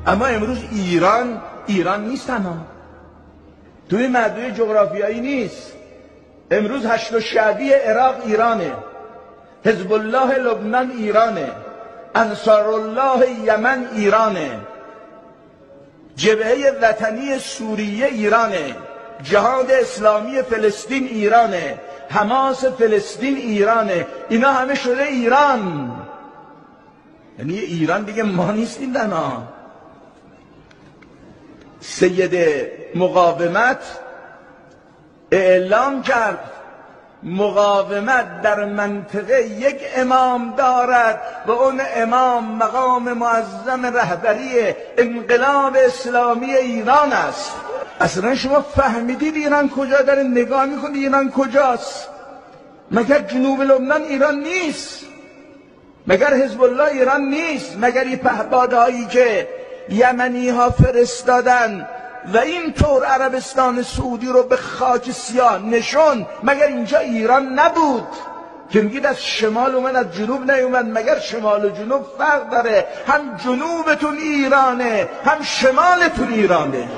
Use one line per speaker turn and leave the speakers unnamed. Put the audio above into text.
اما امروز ایران نیست تنها، توی مجموعه جغرافیایی نیست. امروز هشت شعبی عراق ایرانه، حزب الله لبنان ایرانه، انصار الله یمن ایرانه، جبهه وطنی سوریه ایرانه، جهاد اسلامی فلسطین ایرانه، حماس فلسطین ایرانه. اینا همه شده ایران. یعنی ایران دیگه ما نیستیم تنها. سید مقاومت اعلام کرد مقاومت در منطقه یک امام دارد و اون امام مقام معظم رهبری انقلاب اسلامی ایران است. اصلا شما فهمیدید ایران کجا داره نگاه میکنید؟ ایران کجاست؟ مگر جنوب لبنان ایران نیست؟ مگر حزب الله ایران نیست؟ مگر این پهپادهایی که یمنی ها فرستادن و اینطور عربستان سعودی رو به خاک سیاه نشون، مگر اینجا ایران نبود؟ که میگید از شمال اومد از جنوب نیومد. مگر شمال و جنوب فرق داره؟ هم جنوبتون ایرانه هم شمالتون ایرانه.